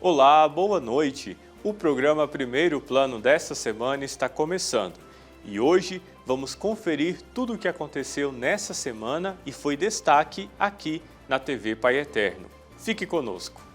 Olá, boa noite! O programa Primeiro Plano desta semana está começando e hoje vamos conferir tudo o que aconteceu nessa semana e foi destaque aqui na TV Pai Eterno. Fique conosco!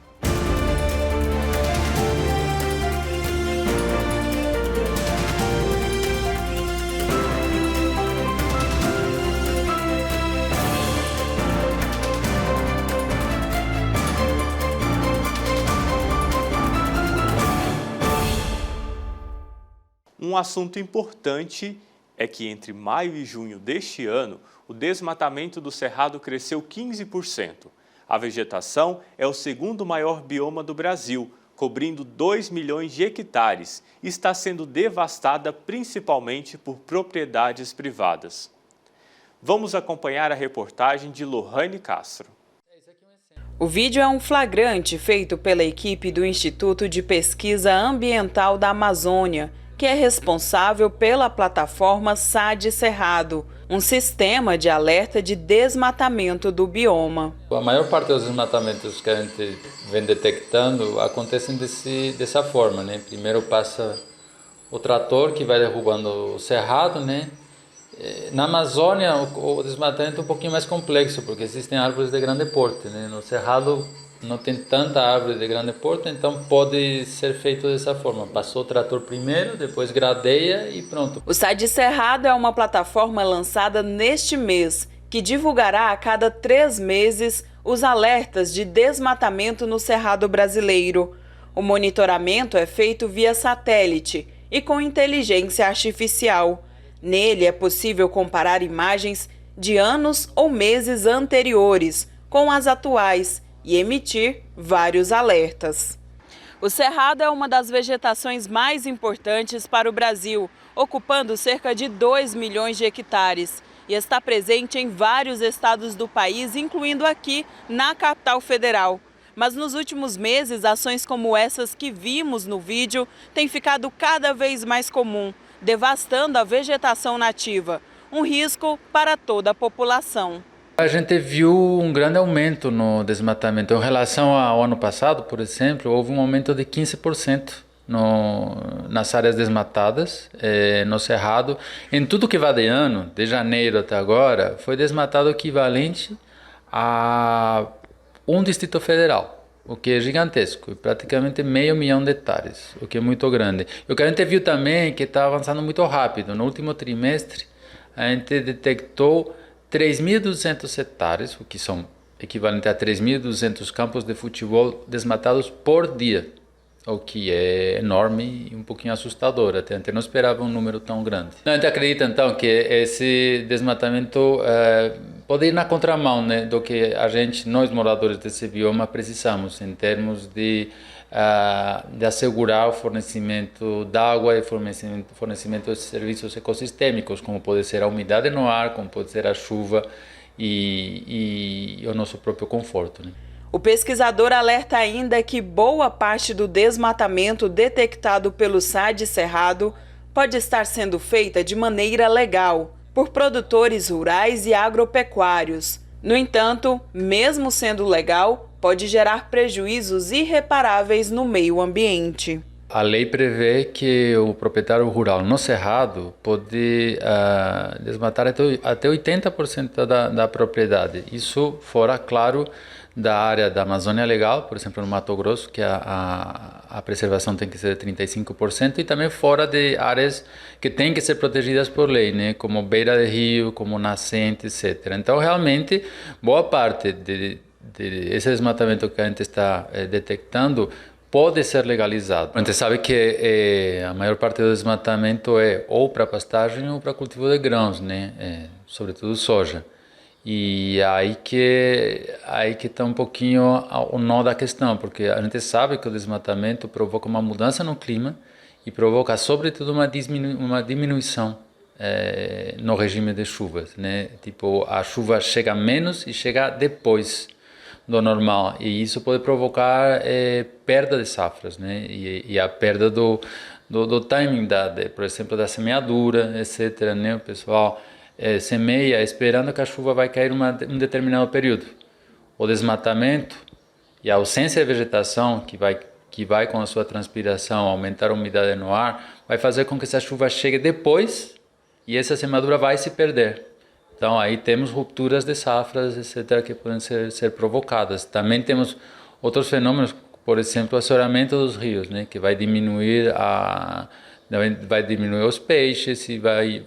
Um assunto importante é que entre maio e junho deste ano, o desmatamento do Cerrado cresceu 15%. A vegetação é o segundo maior bioma do Brasil, cobrindo 2 milhões de hectares e está sendo devastada principalmente por propriedades privadas. Vamos acompanhar a reportagem de Lohane Castro. O vídeo é um flagrante feito pela equipe do Instituto de Pesquisa Ambiental da Amazônia, que é responsável pela plataforma SAD Cerrado, um sistema de alerta de desmatamento do bioma. A maior parte dos desmatamentos que a gente vem detectando acontecem dessa forma, né? Primeiro passa o trator que vai derrubando o cerrado, né? Na Amazônia o desmatamento é um pouquinho mais complexo, porque existem árvores de grande porte, né? No cerrado não tem tanta árvore de grande porte, então pode ser feito dessa forma. Passou o trator primeiro, depois gradeia e pronto. O SAD Cerrado é uma plataforma lançada neste mês, que divulgará a cada 3 meses os alertas de desmatamento no Cerrado brasileiro. O monitoramento é feito via satélite e com inteligência artificial. Nele é possível comparar imagens de anos ou meses anteriores com as atuais e emitir vários alertas. O Cerrado é uma das vegetações mais importantes para o Brasil, ocupando cerca de 2 milhões de hectares e está presente em vários estados do país, incluindo aqui na capital federal. Mas nos últimos meses, ações como essas que vimos no vídeo têm ficado cada vez mais comum, devastando a vegetação nativa, um risco para toda a população. A gente viu um grande aumento no desmatamento. Em relação ao ano passado, por exemplo, houve um aumento de 15% nas áreas desmatadas, no Cerrado. Em tudo que vai de ano, de janeiro até agora, foi desmatado o equivalente a um distrito federal, o que é gigantesco, praticamente 500 mil de hectares, o que é muito grande. E o que a gente viu também é que está avançando muito rápido. No último trimestre, a gente detectou 3.200 hectares, o que são equivalente a 3.200 campos de futebol desmatados por dia, o que é enorme e um pouquinho assustador, até a gente não esperava um número tão grande. A gente acredita então que esse desmatamento pode ir na contramão, né, do que nós moradores desse bioma precisamos em termos de assegurar o fornecimento de água e fornecimento de serviços ecossistêmicos, como pode ser a umidade no ar, como pode ser a chuva e o nosso próprio conforto, né? O pesquisador alerta ainda que boa parte do desmatamento detectado pelo SAD Cerrado pode estar sendo feita de maneira legal, por produtores rurais e agropecuários. No entanto, mesmo sendo legal, pode gerar prejuízos irreparáveis no meio ambiente. A lei prevê que o proprietário rural no Cerrado pode desmatar até 80% da propriedade. Isso fora, claro, da área da Amazônia Legal, por exemplo, no Mato Grosso, que a preservação tem que ser de 35%, e também fora de áreas que têm que ser protegidas por lei, né, como beira de rio, como nascente, etc. Então, realmente, boa parte esse desmatamento que a gente está detectando pode ser legalizado. A gente sabe que a maior parte do desmatamento é ou para pastagem ou para cultivo de grãos, né, sobretudo soja. E aí que está um pouquinho o nó da questão, porque a gente sabe que o desmatamento provoca uma mudança no clima e provoca, sobretudo, uma diminuição no regime de chuvas, né? Tipo, a chuva chega menos e chega depois do normal, e isso pode provocar perda de safras, né? E a perda do timing, por exemplo, da semeadura, etc., né? O pessoal semeia esperando que a chuva vai cair em um determinado período. O desmatamento e a ausência de vegetação que vai com a sua transpiração aumentar a umidade no ar, vai fazer com que essa chuva chegue depois e essa semeadura vai se perder. Então aí temos rupturas de safras, etc., que podem ser provocadas. Também temos outros fenômenos, por exemplo, o assoreamento dos rios, né, que vai diminuir os peixes e vai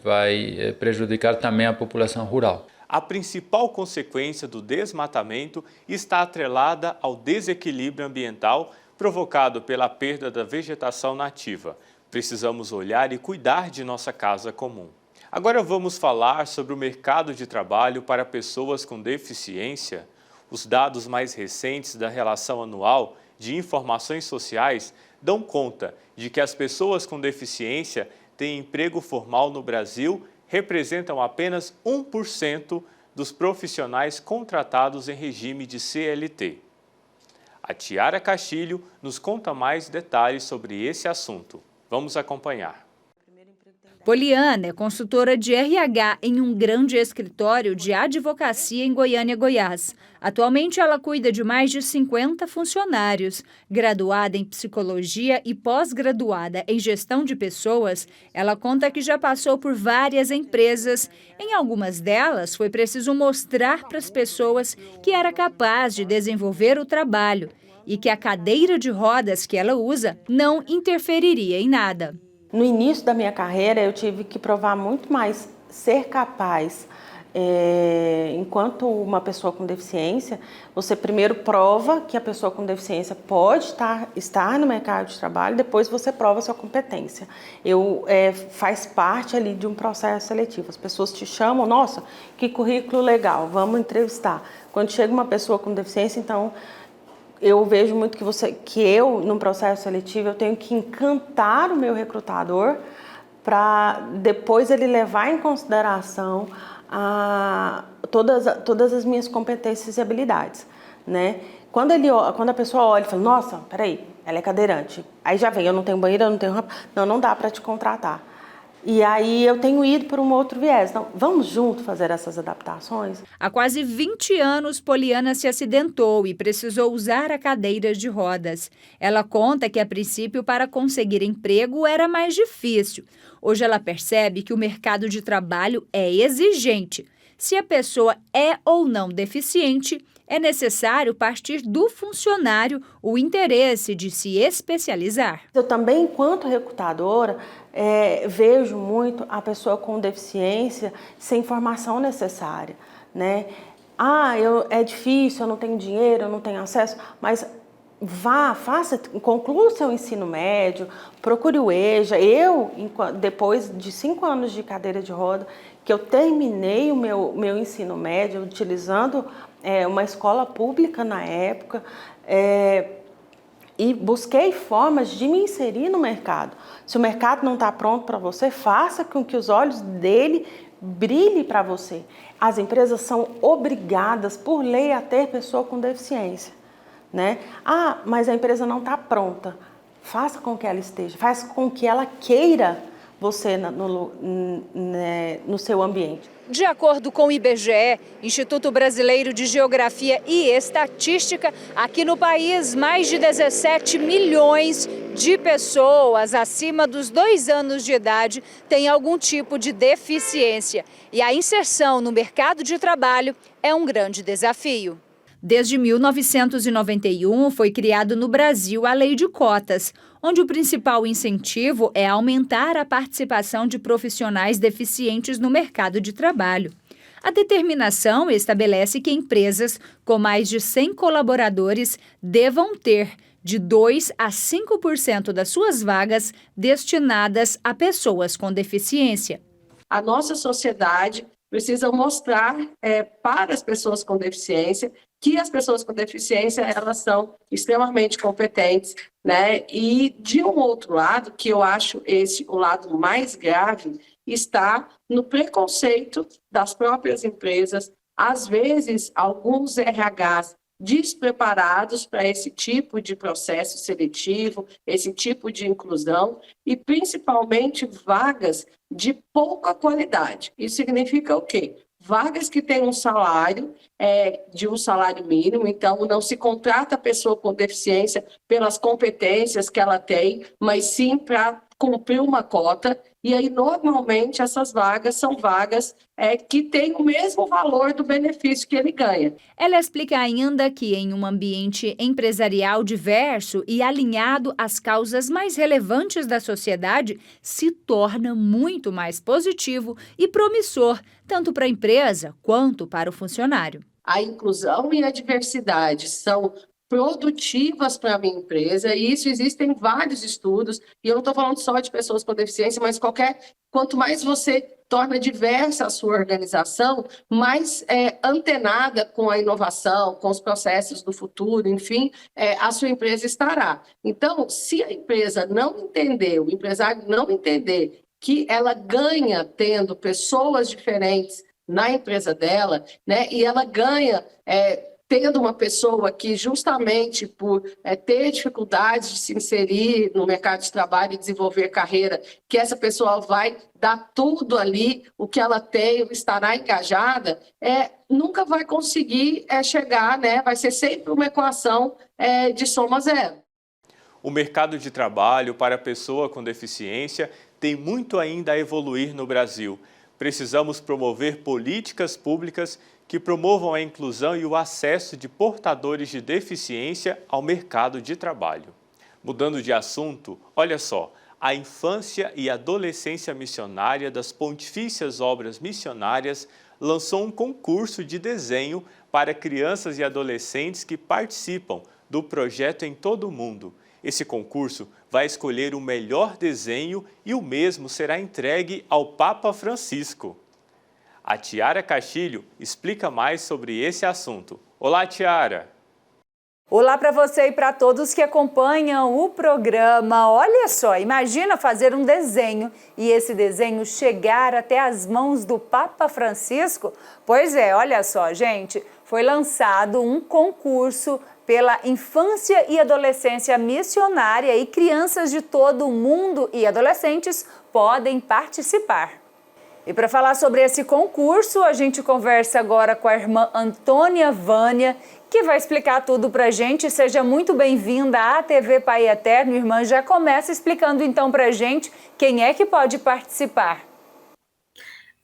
prejudicar também a população rural. A principal consequência do desmatamento está atrelada ao desequilíbrio ambiental provocado pela perda da vegetação nativa. Precisamos olhar e cuidar de nossa casa comum. Agora vamos falar sobre o mercado de trabalho para pessoas com deficiência. Os dados mais recentes da Relação Anual de Informações Sociais dão conta de que as pessoas com deficiência têm emprego formal no Brasil representam apenas 1% dos profissionais contratados em regime de CLT. A Tiara Castilho nos conta mais detalhes sobre esse assunto. Vamos acompanhar. Poliana é consultora de RH em um grande escritório de advocacia em Goiânia, Goiás. Atualmente, ela cuida de mais de 50 funcionários. Graduada em psicologia e pós-graduada em gestão de pessoas, ela conta que já passou por várias empresas. Em algumas delas, foi preciso mostrar para as pessoas que era capaz de desenvolver o trabalho e que a cadeira de rodas que ela usa não interferiria em nada. No início da minha carreira, eu tive que provar muito mais ser capaz. Enquanto uma pessoa com deficiência, você primeiro prova que a pessoa com deficiência pode estar no mercado de trabalho, depois você prova a sua competência. Faz parte ali de um processo seletivo. As pessoas te chamam, nossa, que currículo legal, vamos entrevistar. Quando chega uma pessoa com deficiência, então eu vejo muito que eu, num processo seletivo, eu tenho que encantar o meu recrutador para depois ele levar em consideração todas as minhas competências e habilidades, né? Quando a pessoa olha e fala, nossa, peraí, ela é cadeirante. Aí já vem, eu não tenho banheiro, eu não tenho rampa, não dá para te contratar. E aí eu tenho ido por um outro viés. Então, vamos junto fazer essas adaptações? Há quase 20 anos, Poliana se acidentou e precisou usar a cadeira de rodas. Ela conta que, a princípio, para conseguir emprego era mais difícil. Hoje ela percebe que o mercado de trabalho é exigente. Se a pessoa é ou não deficiente, é necessário partir do funcionário o interesse de se especializar. Eu também, enquanto recrutadora, vejo muito a pessoa com deficiência sem formação necessária, né? É difícil, eu não tenho dinheiro, eu não tenho acesso, mas conclua o seu ensino médio, procure o EJA. Depois de 5 anos de cadeira de roda, que eu terminei o meu ensino médio utilizando uma escola pública na época, e busquei formas de me inserir no mercado. Se o mercado não está pronto para você, faça com que os olhos dele brilhem para você. As empresas são obrigadas, por lei, a ter pessoa com deficiência, né? Mas a empresa não está pronta. Faça com que ela esteja, faça com que ela queira você no seu ambiente. De acordo com o IBGE, Instituto Brasileiro de Geografia e Estatística, aqui no país, mais de 17 milhões de pessoas acima dos 2 anos de idade têm algum tipo de deficiência. E a inserção no mercado de trabalho é um grande desafio. Desde 1991, foi criado no Brasil a Lei de Cotas, onde o principal incentivo é aumentar a participação de profissionais deficientes no mercado de trabalho. A determinação estabelece que empresas com mais de 100 colaboradores devam ter de 2% a 5% das suas vagas destinadas a pessoas com deficiência. A nossa sociedade precisa mostrar para as pessoas com deficiência que as pessoas com deficiência elas são extremamente competentes, né? E de um outro lado, que eu acho o lado mais grave, está no preconceito das próprias empresas. Às vezes, alguns RHs despreparados para esse tipo de processo seletivo, esse tipo de inclusão e principalmente vagas de pouca qualidade. Isso significa o quê? vagas que têm um salário de um salário mínimo, então não se contrata a pessoa com deficiência pelas competências que ela tem, mas sim para cumprir uma cota, e aí normalmente essas vagas são vagas que têm o mesmo valor do benefício que ele ganha. Ela explica ainda que em um ambiente empresarial diverso e alinhado às causas mais relevantes da sociedade, se torna muito mais positivo e promissor, tanto para a empresa quanto para o funcionário. A inclusão e a diversidade são produtivas para a minha empresa, e isso existem vários estudos, e eu não estou falando só de pessoas com deficiência, mas quanto mais você torna diversa a sua organização, mais antenada com a inovação, com os processos do futuro, enfim, a sua empresa estará. Então, se a empresa não entender, o empresário não entender que ela ganha tendo pessoas diferentes na empresa dela, né, e ela ganha tendo uma pessoa que, justamente por ter dificuldades de se inserir no mercado de trabalho e desenvolver carreira, que essa pessoa vai dar tudo ali, o que ela tem, estará engajada, nunca vai conseguir chegar, né? Vai ser sempre uma equação de soma zero. O mercado de trabalho para a pessoa com deficiência tem muito ainda a evoluir no Brasil. Precisamos promover políticas públicas que promovam a inclusão e o acesso de portadores de deficiência ao mercado de trabalho. Mudando de assunto, olha só, a infância e adolescência missionária das Pontifícias Obras Missionárias lançou um concurso de desenho para crianças e adolescentes que participam do projeto em todo o mundo. Esse concurso vai escolher o melhor desenho e o mesmo será entregue ao Papa Francisco. A Tiara Castilho explica mais sobre esse assunto. Olá, Tiara! Olá para você e para todos que acompanham o programa. Olha só, imagina fazer um desenho e esse desenho chegar até as mãos do Papa Francisco? Pois é, olha só, gente, foi lançado um concurso pela Infância e Adolescência Missionária e crianças de todo o mundo e adolescentes podem participar. E para falar sobre esse concurso, a gente conversa agora com a irmã Antônia Vânia, que vai explicar tudo para a gente. Seja muito bem-vinda à TV Pai Eterno. Irmã, já começa explicando então para a gente quem é que pode participar.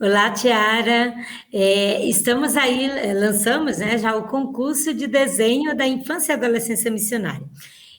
Olá, Tiara. Estamos aí, lançamos já o concurso de desenho da Infância e Adolescência Missionária.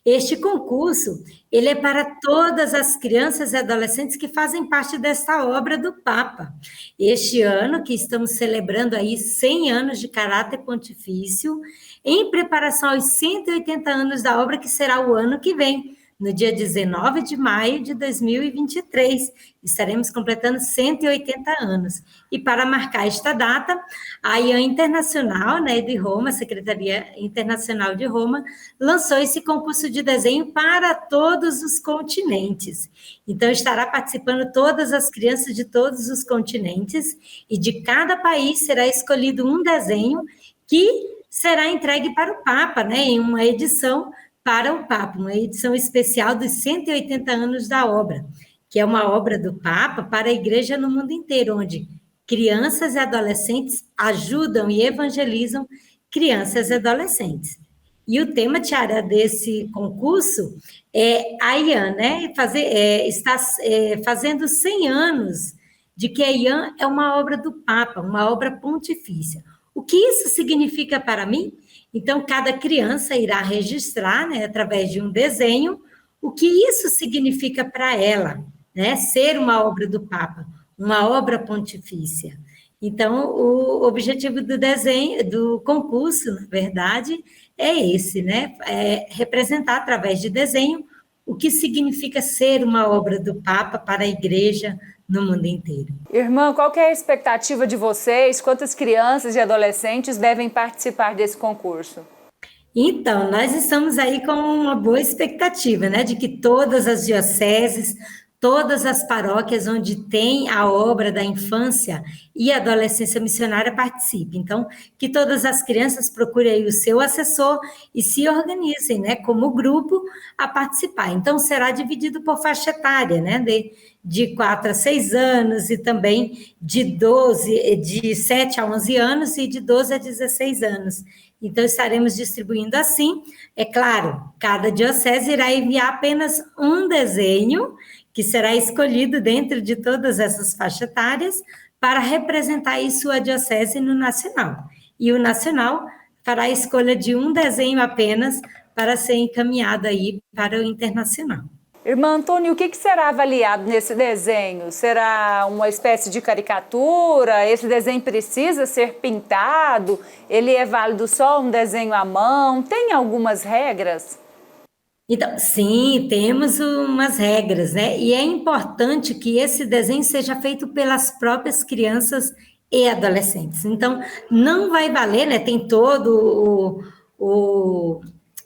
Este concurso, ele é para todas as crianças e adolescentes que fazem parte desta obra do Papa. Este ano, que estamos celebrando aí 100 anos de caráter pontifício, em preparação aos 180 anos da obra, que será o ano que vem, no dia 19 de maio de 2023. Estaremos completando 180 anos. E para marcar esta data, a IAN Internacional, de Roma, a Secretaria Internacional de Roma, lançou esse concurso de desenho para todos os continentes. Então, estará participando todas as crianças de todos os continentes, e de cada país será escolhido um desenho que será entregue para o Papa, em uma edição para o Papa, uma edição especial dos 180 anos da obra, que é uma obra do Papa para a igreja no mundo inteiro, onde crianças e adolescentes ajudam e evangelizam crianças e adolescentes. E o tema, Tiara, desse concurso é a IAN, está fazendo 100 anos de que a IAN é uma obra do Papa, uma obra pontifícia. O que isso significa para mim? Então, cada criança irá registrar, através de um desenho, o que isso significa para ela, ser uma obra do Papa, uma obra pontifícia. Então, o objetivo do desenho, do concurso, na verdade, é esse, é representar através de desenho o que significa ser uma obra do Papa para a igreja no mundo inteiro. Irmã, qual que é a expectativa de vocês? Quantas crianças e adolescentes devem participar desse concurso? Então, nós estamos aí com uma boa expectativa, de que todas as dioceses, todas as paróquias onde tem a obra da infância e adolescência missionária participem. Então, que todas as crianças procurem aí o seu assessor e se organizem, né, como grupo a participar. Então, será dividido por faixa etária, né, de 4 a 6 anos e também de 7 a 11 anos e de 12 a 16 anos. Então, estaremos distribuindo assim. É claro, cada diocese irá enviar apenas um desenho que será escolhido dentro de todas essas faixas etárias para representar aí sua diocese no nacional. E o nacional fará a escolha de um desenho apenas para ser encaminhado aí para o internacional. Irmã Antônia, o que será avaliado nesse desenho? Será uma espécie de caricatura? Esse desenho precisa ser pintado? Ele é válido só um desenho à mão? Tem algumas regras? Então, sim, temos umas regras, né? E é importante que esse desenho seja feito pelas próprias crianças e adolescentes. Então, não vai valer, né? Tem todo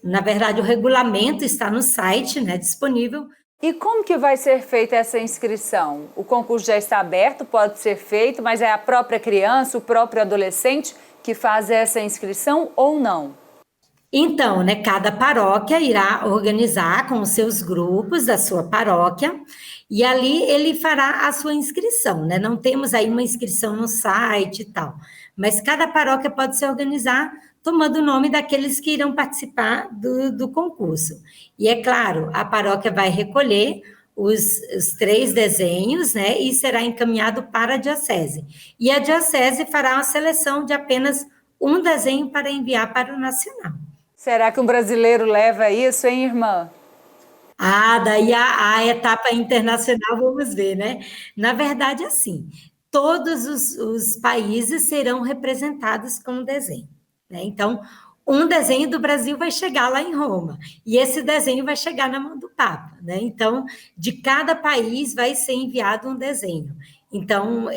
na verdade, o regulamento está no site, né? Disponível. E como que vai ser feita essa inscrição? O concurso já está aberto, pode ser feito, mas é a própria criança, o próprio adolescente que faz essa inscrição ou não? Então, né, cada paróquia irá organizar com os seus grupos da sua paróquia e ali ele fará a sua inscrição, né? Não temos aí uma inscrição no site e tal, mas cada paróquia pode se organizar tomando o nome daqueles que irão participar do concurso. E é claro, a paróquia vai recolher os 3 desenhos, né, e será encaminhado para a diocese. E a diocese fará uma seleção de apenas um desenho para enviar para o nacional. Será que um brasileiro leva isso, hein, irmã? Daí a etapa internacional, vamos ver, né? Na verdade, assim, todos os países serão representados com um desenho, né? Então, um desenho do Brasil vai chegar lá em Roma, e esse desenho vai chegar na mão do Papa, né? Então, de cada país vai ser enviado um desenho. Então,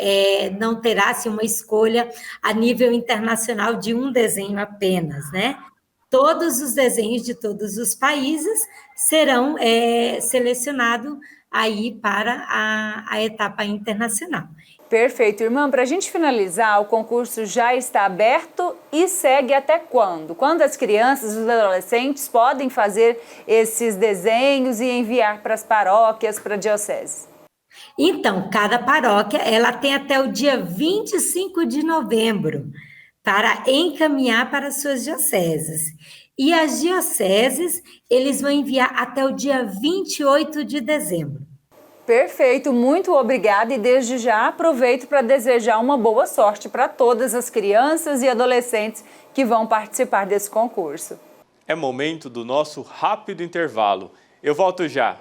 não terá assim, uma escolha a nível internacional de um desenho apenas, né? Todos os desenhos de todos os países serão selecionados aí para a etapa internacional. Perfeito, irmã. Para a gente finalizar, o concurso já está aberto e segue até quando? Quando as crianças e os adolescentes podem fazer esses desenhos e enviar para as paróquias, para a diocese? Então, cada paróquia ela tem até o dia 25 de novembro para encaminhar para as suas dioceses. E as dioceses, eles vão enviar até o dia 28 de dezembro. Perfeito, muito obrigada e desde já aproveito para desejar uma boa sorte para todas as crianças e adolescentes que vão participar desse concurso. É momento do nosso rápido intervalo. Eu volto já.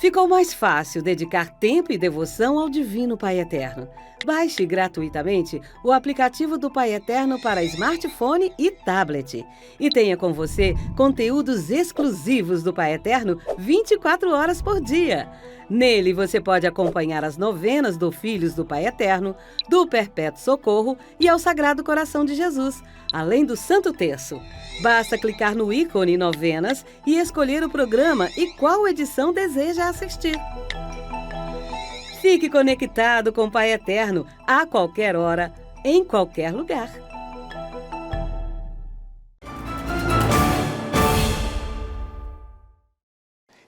Ficou mais fácil dedicar tempo e devoção ao Divino Pai Eterno. Baixe gratuitamente o aplicativo do Pai Eterno para smartphone e tablet. E tenha com você conteúdos exclusivos do Pai Eterno 24 horas por dia. Nele você pode acompanhar as novenas do Filhos do Pai Eterno, do Perpétuo Socorro e ao Sagrado Coração de Jesus, além do Santo Terço. Basta clicar no ícone Novenas e escolher o programa e qual edição deseja assistir. Fique conectado com o Pai Eterno a qualquer hora, em qualquer lugar.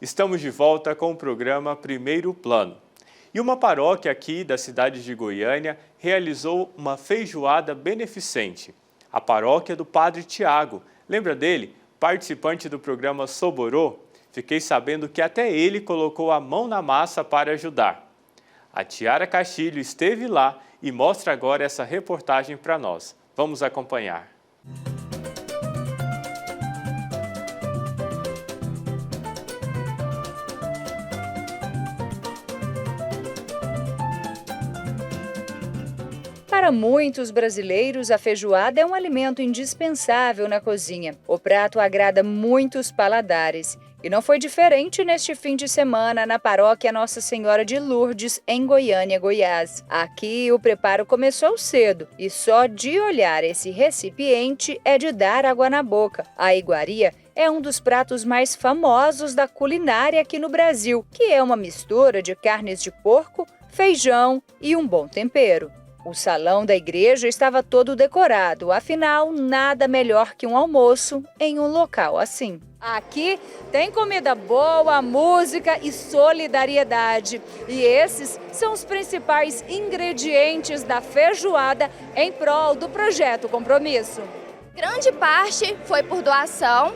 Estamos de volta com o programa Primeiro Plano. E uma paróquia aqui da cidade de Goiânia realizou uma feijoada beneficente. A paróquia do Padre Tiago. Lembra dele? Participante do programa Soborô? Fiquei sabendo que até ele colocou a mão na massa para ajudar. A Tiara Castilho esteve lá e mostra agora essa reportagem para nós. Vamos acompanhar. Para Para muitos brasileiros, a feijoada é um alimento indispensável na cozinha. O prato agrada muitos paladares. E não foi diferente neste fim de semana na paróquia Nossa Senhora de Lourdes, em Goiânia, Goiás. Aqui o preparo começou cedo e só de olhar esse recipiente é de dar água na boca. A iguaria é um dos pratos mais famosos da culinária aqui no Brasil, que é uma mistura de carnes de porco, feijão e um bom tempero. O salão da igreja estava todo decorado, afinal, nada melhor que um almoço em um local assim. Aqui tem comida boa, música e solidariedade. E esses são os principais ingredientes da feijoada em prol do Projeto Compromisso. Grande parte foi por doação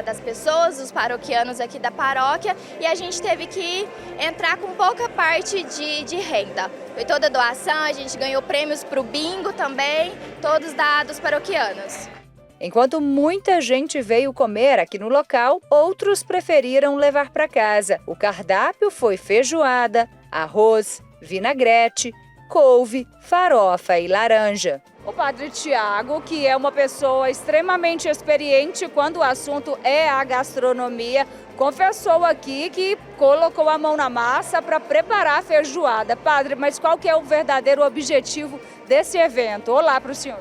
das pessoas, dos paroquianos aqui da paróquia, e a gente teve que entrar com pouca parte de renda. Foi toda doação, a gente ganhou prêmios para o bingo também, todos dados paroquianos. Enquanto muita gente veio comer aqui no local, outros preferiram levar para casa. O cardápio foi feijoada, arroz, vinagrete, couve, farofa e laranja. O padre Tiago, que é uma pessoa extremamente experiente quando o assunto é a gastronomia, confessou aqui que colocou a mão na massa para preparar a feijoada. Padre, mas qual que é o verdadeiro objetivo desse evento? Olá para o senhor.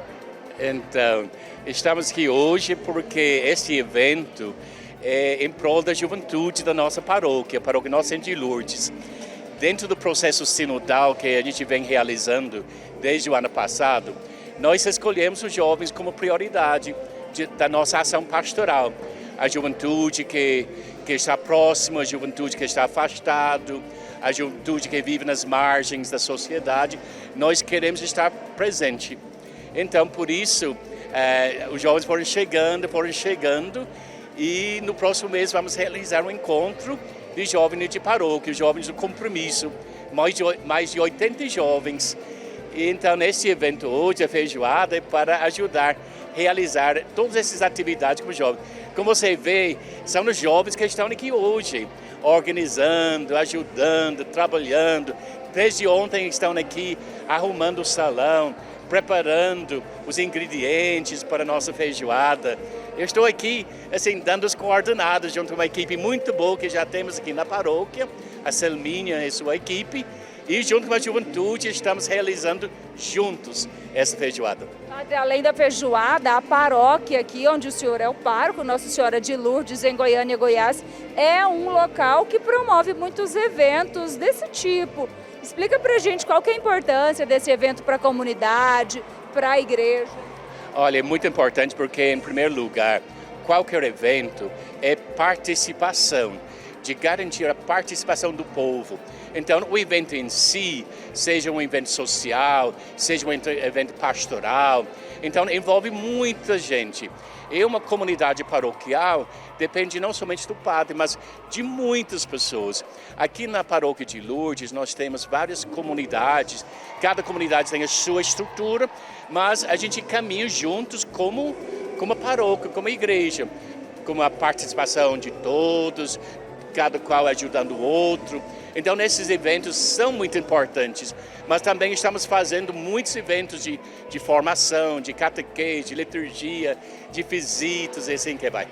Então, estamos aqui hoje porque esse evento é em prol da juventude da nossa paróquia, a Paróquia Nossa Senhora de Lourdes. Dentro do processo sinodal que a gente vem realizando desde o ano passado, nós escolhemos os jovens como prioridade da nossa ação pastoral. A juventude que está próxima, a juventude que está afastada, a juventude que vive nas margens da sociedade, nós queremos estar presente. Então, por isso, os jovens foram chegando e no próximo mês vamos realizar um encontro de jovens de paróquia, jovens do compromisso, mais de 80 jovens. Então, nesse evento hoje, a feijoada é para ajudar a realizar todas essas atividades com os jovens. Como você vê, são os jovens que estão aqui hoje, organizando, ajudando, trabalhando. Desde ontem estão aqui arrumando o salão, preparando os ingredientes para a nossa feijoada. Eu estou aqui, assim, dando as coordenadas junto com uma equipe muito boa que já temos aqui na paróquia, a Selminha e sua equipe, e junto com a juventude estamos realizando juntos essa feijoada. Padre, além da feijoada, a paróquia aqui, onde o senhor é o pároco, Nossa Senhora de Lourdes, em Goiânia, Goiás, é um local que promove muitos eventos desse tipo. Explica pra gente qual que é a importância desse evento para a comunidade, para a igreja. Olha, é muito importante porque, em primeiro lugar, qualquer evento é participação, de garantir a participação do povo. Então, o evento em si, seja um evento social, seja um evento pastoral, então envolve muita gente. E uma comunidade paroquial depende não somente do padre, mas de muitas pessoas. Aqui na paróquia de Lourdes nós temos várias comunidades, cada comunidade tem a sua estrutura, mas a gente caminha juntos como a paróquia, como a igreja, com a participação de todos, cada qual ajudando o outro. Então, esses eventos são muito importantes, mas também estamos fazendo muitos eventos de formação, de catequese, de liturgia, de visitas e assim que vai.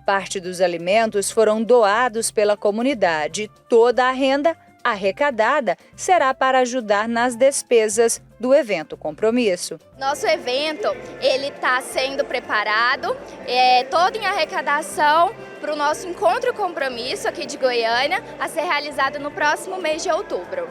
Parte dos alimentos foram doados pela comunidade. Toda a renda arrecadada será para ajudar nas despesas do evento Compromisso. Nosso evento, ele está sendo preparado, todo em arrecadação para o nosso Encontro Compromisso aqui de Goiânia, a ser realizado no próximo mês de outubro.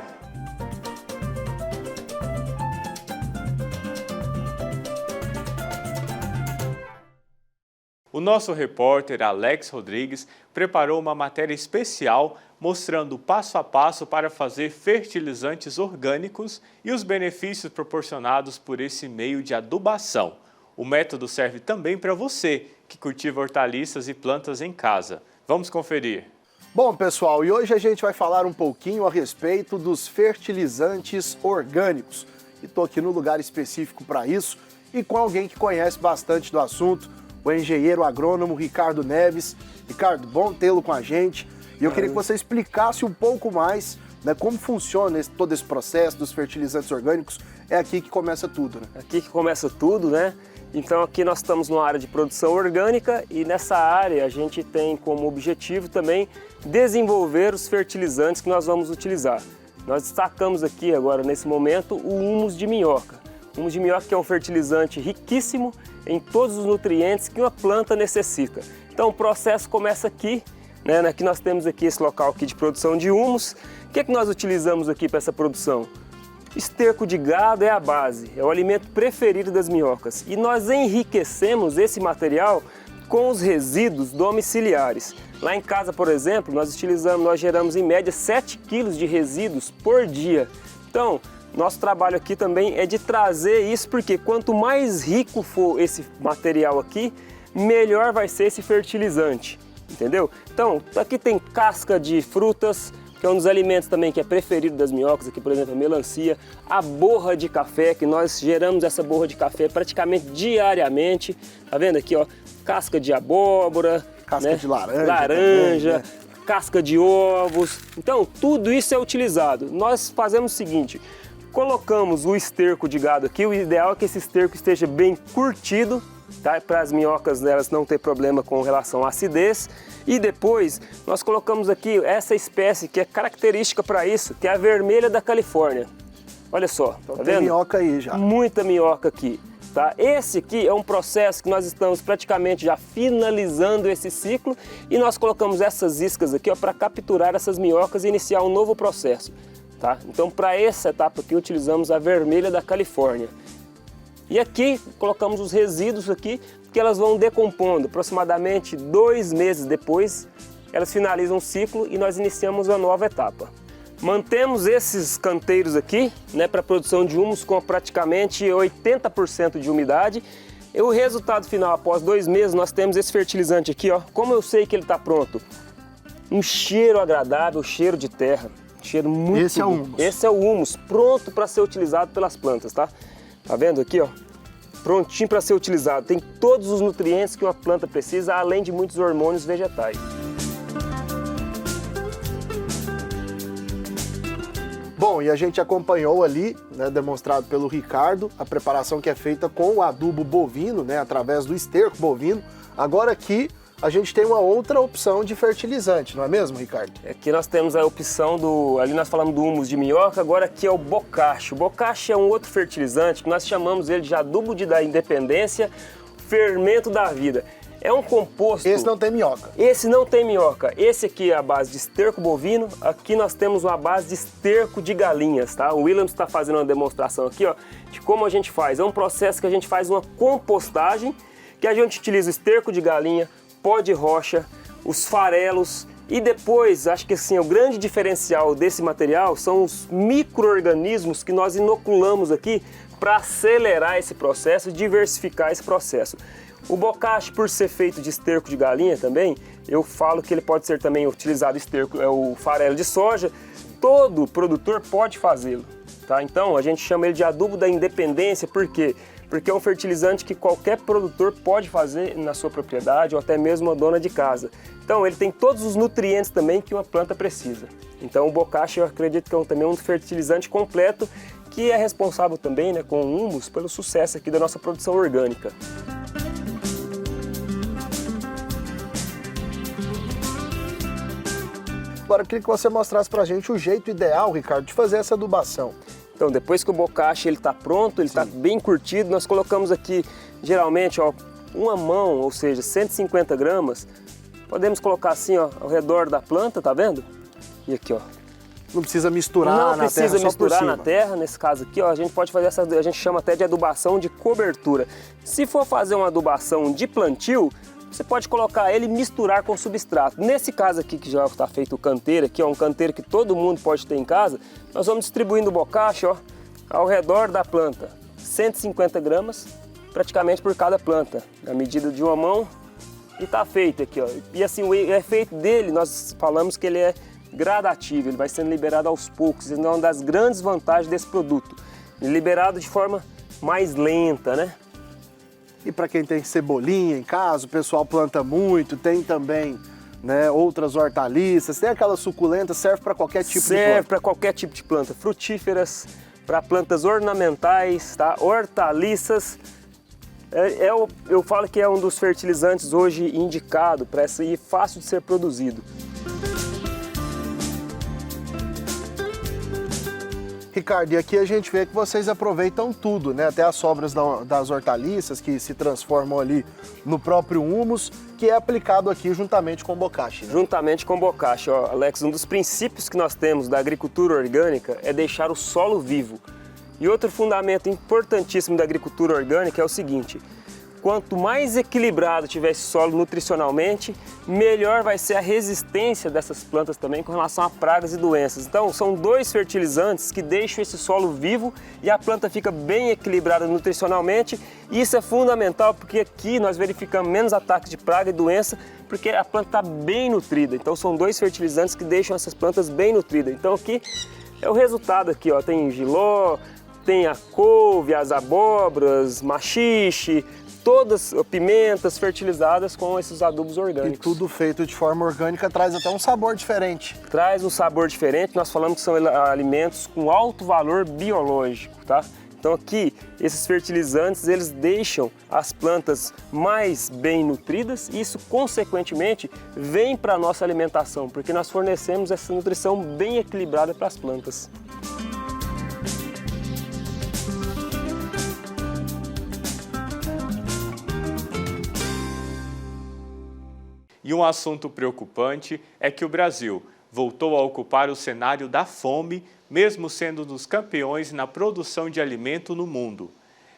O nosso repórter Alex Rodrigues preparou uma matéria especial mostrando passo a passo para fazer fertilizantes orgânicos e os benefícios proporcionados por esse meio de adubação. O método serve também para você que cultiva hortaliças e plantas em casa. Vamos conferir. Bom, pessoal, e hoje a gente vai falar um pouquinho a respeito dos fertilizantes orgânicos. E estou aqui no lugar específico para isso e com alguém que conhece bastante do assunto, o engenheiro agrônomo Ricardo Neves. Ricardo, bom tê-lo com a gente. E eu queria que você explicasse um pouco mais né? Como funciona todo esse processo dos fertilizantes orgânicos? É aqui que começa tudo, né? Aqui que começa tudo, né? Então aqui nós estamos numa área de produção orgânica e nessa área a gente tem como objetivo também desenvolver os fertilizantes que nós vamos utilizar. Nós destacamos aqui agora nesse momento o humus de minhoca. O humus de minhoca que é um fertilizante riquíssimo em todos os nutrientes que uma planta necessita. Então o processo começa aqui, né? Aqui nós temos aqui esse local aqui de produção de humus. O que é que nós utilizamos aqui para essa produção? Esterco de gado é a base, é o alimento preferido das minhocas. E nós enriquecemos esse material com os resíduos domiciliares. Lá em casa, por exemplo, nós geramos em média 7 quilos de resíduos por dia. Então, nosso trabalho aqui também é de trazer isso, porque quanto mais rico for esse material aqui, melhor vai ser esse fertilizante, entendeu? Então, aqui tem casca de frutas, que é um dos alimentos também que é preferido das minhocas, aqui por exemplo a melancia, a borra de café, que nós geramos essa borra de café praticamente diariamente, tá vendo aqui, ó, casca de abóbora, casca, né, de laranja também, né? Né? Casca de ovos, então tudo isso é utilizado. Nós fazemos o seguinte, colocamos o esterco de gado aqui, o ideal é que esse esterco esteja bem curtido, tá? Para as minhocas delas não ter problema com relação à acidez. E depois nós colocamos aqui essa espécie que é característica para isso, que é a vermelha da Califórnia. Olha só, então, tá tem vendo? Minhoca aí já. Muita minhoca aqui, tá? Esse aqui é um processo que nós estamos praticamente já finalizando esse ciclo e nós colocamos essas iscas aqui para capturar essas minhocas e iniciar um novo processo, tá? Então para essa etapa aqui utilizamos a vermelha da Califórnia. E aqui colocamos os resíduos aqui, que elas vão decompondo. Aproximadamente 2 meses depois, elas finalizam o ciclo e nós iniciamos a nova etapa. Mantemos esses canteiros aqui, né, para a produção de humus com praticamente 80% de umidade. E o resultado final, após 2 meses, nós temos esse fertilizante aqui, ó. Como eu sei que ele está pronto? Um cheiro agradável, cheiro de terra, cheiro muito Esse é o bom. humus. Esse é o humus, pronto para ser utilizado pelas plantas, tá? Tá vendo aqui, ó? Prontinho para ser utilizado. Tem todos os nutrientes que uma planta precisa, além de muitos hormônios vegetais. Bom, e a gente acompanhou ali, né, demonstrado pelo Ricardo, a preparação que é feita com o adubo bovino, né, através do esterco bovino. Agora aqui a gente tem uma outra opção de fertilizante, não é mesmo, Ricardo? Aqui nós temos a opção do... Ali nós falamos do humus de minhoca, agora aqui é o bocache. O bocache é um outro fertilizante que nós chamamos ele de adubo da independência, fermento da vida. É um composto... Esse não tem minhoca. Esse não tem minhoca. Esse aqui é a base de esterco bovino. Aqui nós temos uma base de esterco de galinhas, tá? O Williams está fazendo uma demonstração aqui, ó, de como a gente faz. É um processo que a gente faz uma compostagem, que a gente utiliza o esterco de galinha, pó de rocha, os farelos e depois, acho que assim, o grande diferencial desse material são os micro-organismos que nós inoculamos aqui para acelerar esse processo e diversificar esse processo. O bocache, por ser feito de esterco de galinha também, eu falo que ele pode ser também utilizado esterco, é o farelo de soja, todo produtor pode fazê-lo, tá? Então a gente chama ele de adubo da independência, por quê? Porque é um fertilizante que qualquer produtor pode fazer na sua propriedade ou até mesmo a dona de casa. Então ele tem todos os nutrientes também que uma planta precisa. Então o bocache eu acredito que é também um fertilizante completo que é responsável também, né, com o humus pelo sucesso aqui da nossa produção orgânica. Agora eu queria que você mostrasse pra gente o jeito ideal, Ricardo, de fazer essa adubação. Então, depois que o bocache ele está pronto, ele está bem curtido, nós colocamos aqui, geralmente, ó, uma mão, ou seja, 150 gramas. Podemos colocar assim, ó, ao redor da planta, tá vendo? E aqui, ó. Não precisa misturar na terra, Não precisa misturar só por na cima. terra, nesse caso aqui, ó, a gente pode fazer essa, a gente chama até de adubação de cobertura. Se for fazer uma adubação de plantio, você pode colocar ele e misturar com substrato. Nesse caso aqui, que já está feito o canteiro, aqui é um canteiro que todo mundo pode ter em casa, nós vamos distribuindo o bocache, ó, ao redor da planta. 150 gramas, praticamente por cada planta, na medida de uma mão, e está feito aqui, ó. E assim, o efeito dele, nós falamos que ele é gradativo, ele vai sendo liberado aos poucos, isso é uma das grandes vantagens desse produto. Ele é liberado de forma mais lenta, né? E para quem tem cebolinha em casa, o pessoal planta muito, tem também né? Outras hortaliças, tem aquela suculenta, serve para qualquer tipo de planta? Serve para qualquer tipo de planta, frutíferas, para plantas ornamentais, tá? Hortaliças. Eu falo que é um dos fertilizantes hoje indicado para essa e fácil de ser produzido. Ricardo, e aqui a gente vê que vocês aproveitam tudo, né? Até as sobras das hortaliças que se transformam ali no próprio humus, que é aplicado aqui juntamente com o bocashi. Né? Juntamente com o bocashi, ó, Alex, um dos princípios que nós temos da agricultura orgânica é deixar o solo vivo. E outro fundamento importantíssimo da agricultura orgânica é o seguinte: quanto mais equilibrado tiver esse solo nutricionalmente, melhor vai ser a resistência dessas plantas também com relação a pragas e doenças. Então, são dois fertilizantes que deixam esse solo vivo e a planta fica bem equilibrada nutricionalmente. E isso é fundamental porque aqui nós verificamos menos ataques de praga e doença porque a planta está bem nutrida. Então, são dois fertilizantes que deixam essas plantas bem nutridas. Então, aqui é o resultado aqui, ó, tem giló, tem a couve, as abóboras, maxixe, todas pimentas fertilizadas com esses adubos orgânicos. E tudo feito de forma orgânica traz até um sabor diferente. Traz um sabor diferente, nós falamos que são alimentos com alto valor biológico, tá? Então aqui, esses fertilizantes, eles deixam as plantas mais bem nutridas e isso, consequentemente, vem para a nossa alimentação, porque nós fornecemos essa nutrição bem equilibrada para as plantas. E um assunto preocupante é que o Brasil voltou a ocupar o cenário da fome, mesmo sendo um dos campeões na produção de alimento no mundo.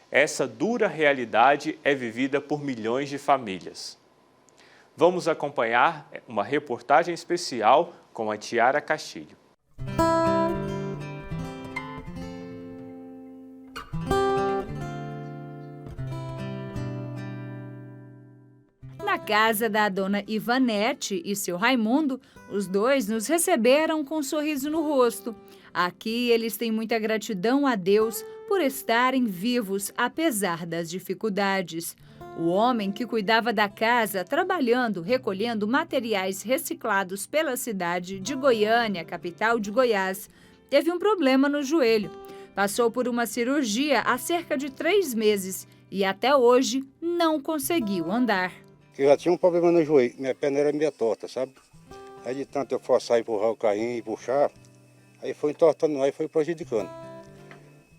Essa dura realidade é vivida por milhões de famílias. Vamos acompanhar uma reportagem especial com a Tiara Castilho. Na casa da dona Ivanete e seu Raimundo, os dois nos receberam com um sorriso no rosto. Aqui eles têm muita gratidão a Deus por estarem vivos apesar das dificuldades. O homem que cuidava da casa, trabalhando, recolhendo materiais reciclados pela cidade de Goiânia, capital de Goiás, teve um problema no joelho. Passou por uma cirurgia há cerca de 3 meses e até hoje não conseguiu andar. Eu já tinha um problema no joelho, minha perna era meio torta, sabe? Aí de tanto eu forçar, empurrar o carrinho e puxar, aí foi entortando, aí foi prejudicando.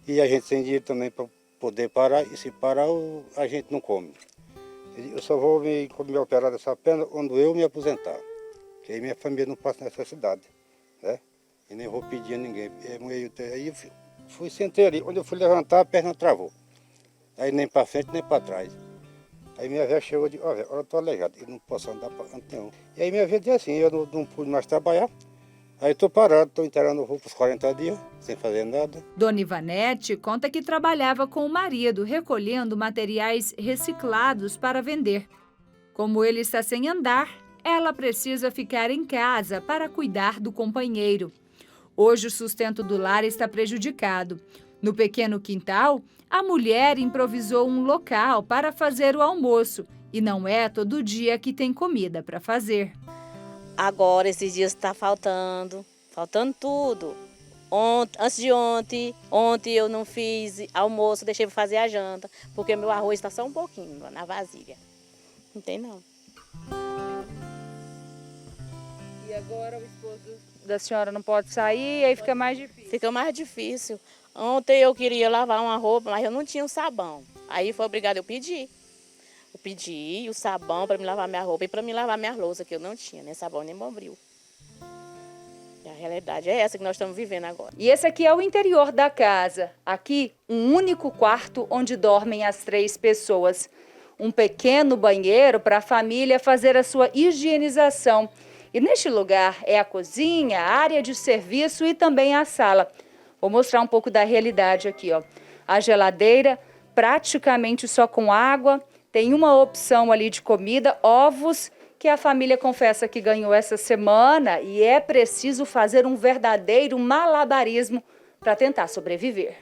E a gente sem dinheiro também para poder parar, e se parar a gente não come. Eu só vou me operar dessa perna quando eu me aposentar, que aí minha família não passa necessidade, né? E nem vou pedir a ninguém. Aí eu fui, sentei ali, quando eu fui levantar a perna travou. Aí nem para frente nem para trás. Aí minha velha chegou e disse, olha, eu estou aleijado, eu não posso andar para canto nenhum. E aí minha vida disse assim, eu não pude mais trabalhar, aí estou parado, estou inteirando roupa por 40 dias, sem fazer nada. Dona Ivanete conta que trabalhava com o marido, recolhendo materiais reciclados para vender. Como ele está sem andar, ela precisa ficar em casa para cuidar do companheiro. Hoje o sustento do lar está prejudicado. No pequeno quintal, a mulher improvisou um local para fazer o almoço e não é todo dia que tem comida para fazer. Agora, esses dias está faltando tudo. Antes de ontem eu não fiz almoço, deixei para fazer a janta, porque meu arroz está só um pouquinho na vasilha. Não tem não. E agora o esposo da senhora não pode sair, aí fica mais difícil? Fica mais difícil. Ontem eu queria lavar uma roupa, mas eu não tinha o sabão. Aí foi obrigada eu pedir. Eu pedi o sabão para me lavar minha roupa e para me lavar minha louça, que eu não tinha, nem sabão nem bombril. E a realidade é essa que nós estamos vivendo agora. E esse aqui é o interior da casa. Aqui, um único quarto onde dormem as 3 pessoas. Um pequeno banheiro para a família fazer a sua higienização. E neste lugar é a cozinha, a área de serviço e também a sala. Vou mostrar um pouco da realidade aqui, ó. A geladeira praticamente só com água. Tem uma opção ali de comida, ovos, que a família confessa que ganhou essa semana e é preciso fazer um verdadeiro malabarismo para tentar sobreviver.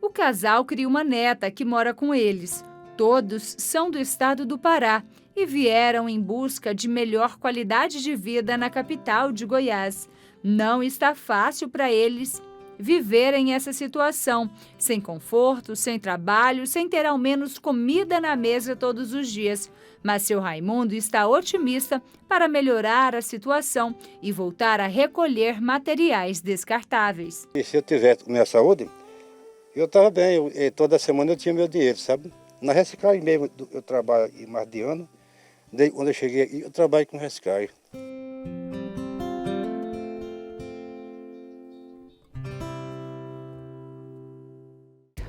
O casal cria uma neta que mora com eles. Todos são do estado do Pará e vieram em busca de melhor qualidade de vida na capital de Goiás. Não está fácil para eles viverem essa situação, sem conforto, sem trabalho, sem ter ao menos comida na mesa todos os dias. Mas seu Raimundo está otimista para melhorar a situação e voltar a recolher materiais descartáveis. E se eu tivesse com minha saúde, eu estava bem. Toda semana eu tinha meu dinheiro, sabe? Na reciclagem mesmo, eu trabalho em mais de ano. Daí, quando eu cheguei aqui, eu trabalho com reciclagem.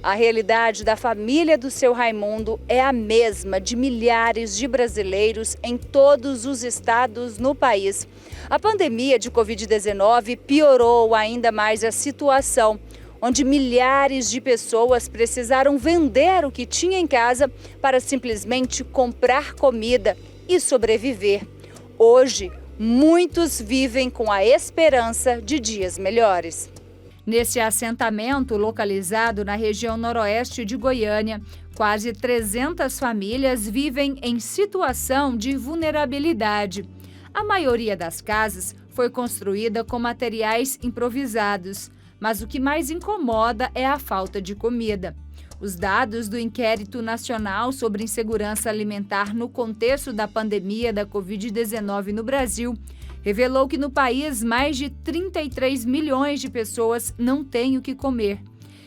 A realidade da família do seu Raimundo é a mesma de milhares de brasileiros em todos os estados no país. A pandemia de Covid-19 piorou ainda mais a situação, onde milhares de pessoas precisaram vender o que tinha em casa para simplesmente comprar comida e sobreviver. Hoje, muitos vivem com a esperança de dias melhores. Nesse assentamento localizado na região noroeste de Goiânia, quase 300 famílias vivem em situação de vulnerabilidade. A maioria das casas foi construída com materiais improvisados, mas o que mais incomoda é a falta de comida. Os dados do Inquérito Nacional sobre Insegurança Alimentar no contexto da pandemia da Covid-19 no Brasil revelou que no país mais de 33 milhões de pessoas não têm o que comer.